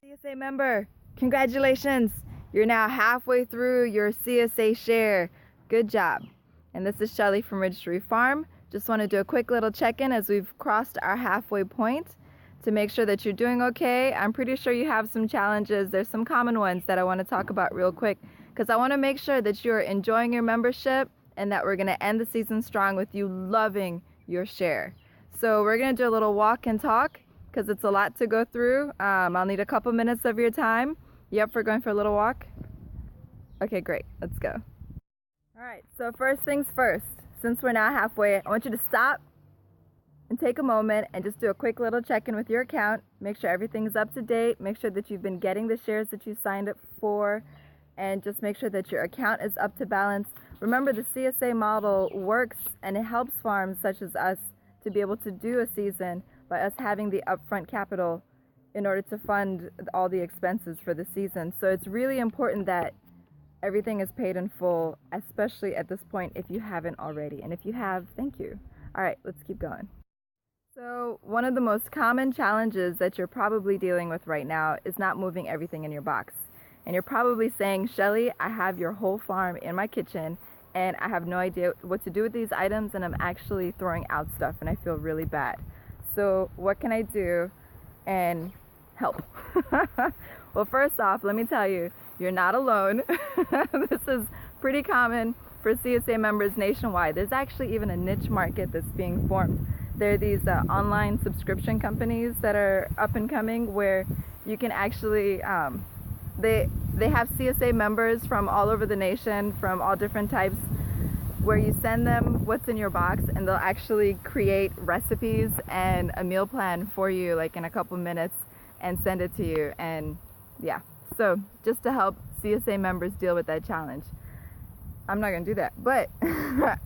CSA member, congratulations! You're now halfway through your CSA share. Good job. And this is Shelly from Registry Farm. Just want to do a quick little check-in as we've crossed our halfway point to make sure that you're doing okay. I'm pretty sure you have some challenges. There's some common ones that I want to talk about real quick because I want to make sure that you're enjoying your membership and that we're going to end the season strong with you loving your share. So we're going to do a little walk and talk because it's a lot to go through. I'll need a couple minutes of your time. You up for going for a little walk? Okay, great. Let's go. All right, so first things first, since we're now halfway, I want you to stop and take a moment and just do a quick little check-in with your account. Make sure everything's up to date. Make sure that you've been getting the shares that you signed up for, and just make sure that your account is up to balance. Remember, the CSA model works and it helps farms such as us to be able to do a season by us having the upfront capital in order to fund all the expenses for the season. So it's really important that everything is paid in full, especially at this point if you haven't already. And if you have, thank you. All right, let's keep going. So one of the most common challenges that you're probably dealing with right now is not moving everything in your box. And you're probably saying, Shelly, I have your whole farm in my kitchen and I have no idea what to do with these items, and I'm actually throwing out stuff and I feel really bad. So what can I do and help? Well, first off, let me tell you, you're not alone. This is pretty common for CSA members nationwide. There's actually even a niche market that's being formed. There are these online subscription companies that are up and coming where you can actually, they have CSA members from all over the nation, from all different types, where you send them what's in your box and they'll actually create recipes and a meal plan for you like in a couple minutes and send it to you. And yeah, so just to help CSA members deal with that challenge. I'm not gonna do that, but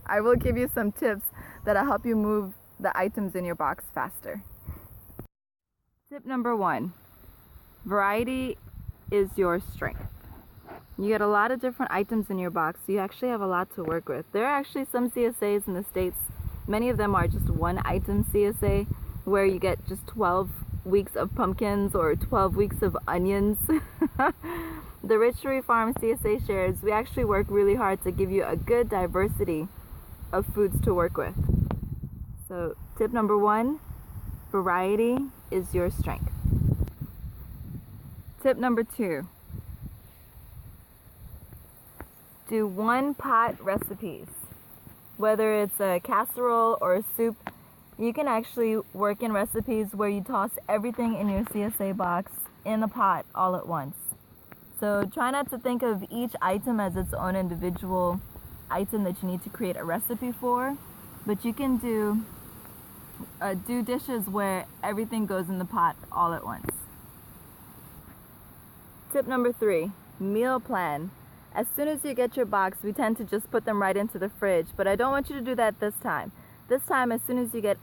I will give you some tips that'll help you move the items in your box faster. Tip number 1, variety is your strength. You get a lot of different items in your box, so you actually have a lot to work with. There are actually some CSAs in the States, many of them are just one item CSA, where you get just 12 weeks of pumpkins or 12 weeks of onions. The Registry Farm CSA shares, we actually work really hard to give you a good diversity of foods to work with. So tip number 1, variety is your strength. Tip number 2, do one-pot recipes. Whether it's a casserole or a soup, you can actually work in recipes where you toss everything in your CSA box in a pot all at once. So try not to think of each item as its own individual item that you need to create a recipe for, but you can do dishes where everything goes in the pot all at once. Tip number 3, meal plan. As soon as you get your box, we tend to just put them right into the fridge, but I don't want you to do that this time. This time, as soon as you get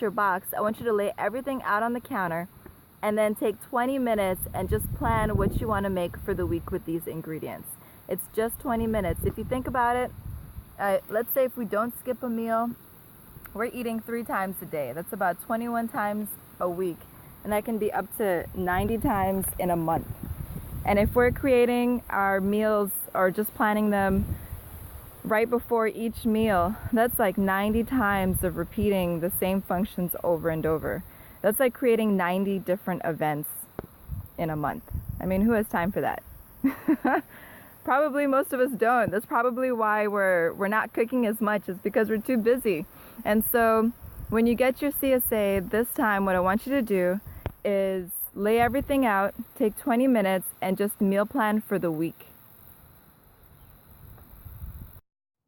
your box, I want you to lay everything out on the counter and then take 20 minutes and just plan what you want to make for the week with these ingredients. It's just 20 minutes. If you think about it, let's say if we don't skip a meal, we're eating 3 times a day. That's about 21 times a week, and that can be up to 90 times in a month. And if we're creating our meals or just planning them right before each meal, that's like 90 times of repeating the same functions over and over. That's like creating 90 different events in a month. I mean, who has time for that? Probably most of us don't. That's probably why we're not cooking as much, is because we're too busy. And so when you get your CSA this time, what I want you to do is lay everything out, take 20 minutes, and just meal plan for the week.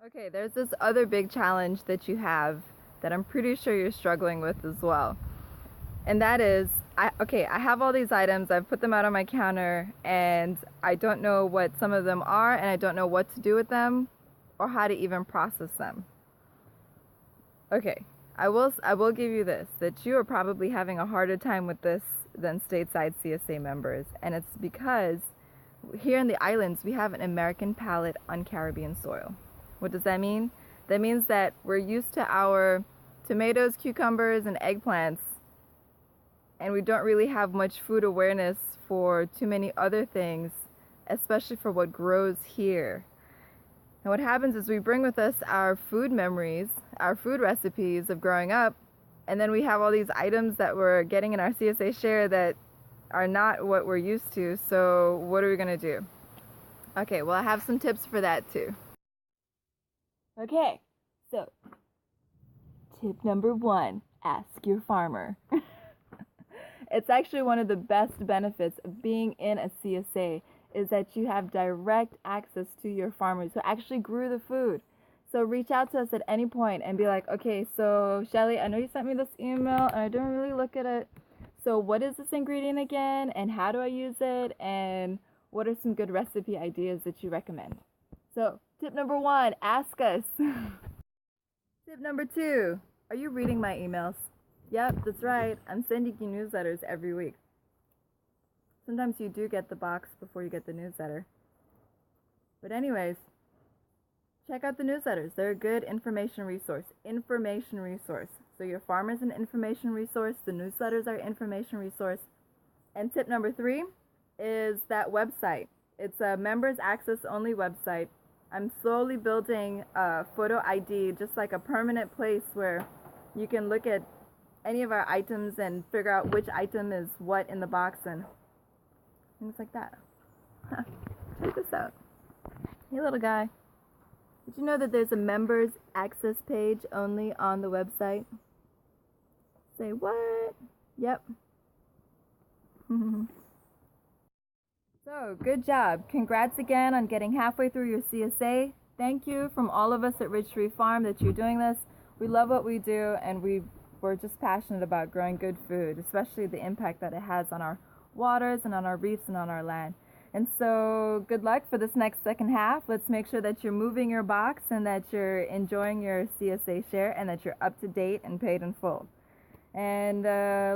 Okay, there's this other big challenge that you have that I'm pretty sure you're struggling with as well. And that is, I have all these items, I've put them out on my counter, and I don't know what some of them are, and I don't know what to do with them or how to even process them. Okay, I will give you this, that you are probably having a harder time with this than stateside CSA members, and it's because here in the islands we have an American palate on Caribbean soil. What does that mean? That means that we're used to our tomatoes, cucumbers, and eggplants and we don't really have much food awareness for too many other things, especially for what grows here. And what happens is we bring with us our food memories, our food recipes of growing up, and then we have all these items that we're getting in our CSA share that are not what we're used to. So what are we going to do? Okay, well, I have some tips for that too. Okay, so tip number 1, ask your farmer. It's actually one of the best benefits of being in a CSA is that you have direct access to your farmers who actually grew the food. So reach out to us at any point and be like, okay, so Shelly, I know you sent me this email and I didn't really look at it. So what is this ingredient again, and how do I use it, and what are some good recipe ideas that you recommend? So tip number 1, ask us. Tip number 2, are you reading my emails? Yep, that's right. I'm sending you newsletters every week. Sometimes you do get the box before you get the newsletter. But anyways, check out the newsletters. They're a good information resource. Information resource. So your farmer's an information resource. The newsletters are information resource. And tip number 3 is that website. It's a members access only website. I'm slowly building a photo ID, just like a permanent place where you can look at any of our items and figure out which item is what in the box and things like that. Check this out. Hey, little guy. Did you know that there's a members access page only on the website? Say what? Yep. So, good job. Congrats again on getting halfway through your CSA. Thank you from all of us at Ridge Tree Farm that you're doing this. We love what we do, and we're just passionate about growing good food, especially the impact that it has on our waters and on our reefs and on our land. And so good luck for this next second half. Let's make sure that you're moving your box and that you're enjoying your CSA share and that you're up to date and paid in full. And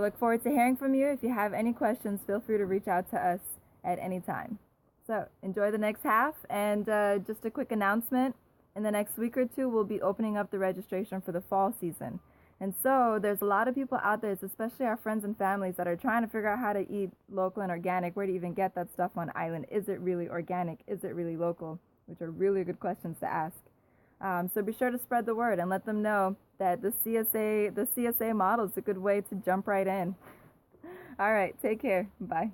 look forward to hearing from you. If you have any questions, feel free to reach out to us at any time. So enjoy the next half, and just a quick announcement. In the next week or 2, we'll be opening up the registration for the fall season. And so there's a lot of people out there, especially our friends and families, that are trying to figure out how to eat local and organic, where to even get that stuff on island. Is it really organic? Is it really local? Which are really good questions to ask. So be sure to spread the word and let them know that the CSA model is a good way to jump right in. All right, take care. Bye.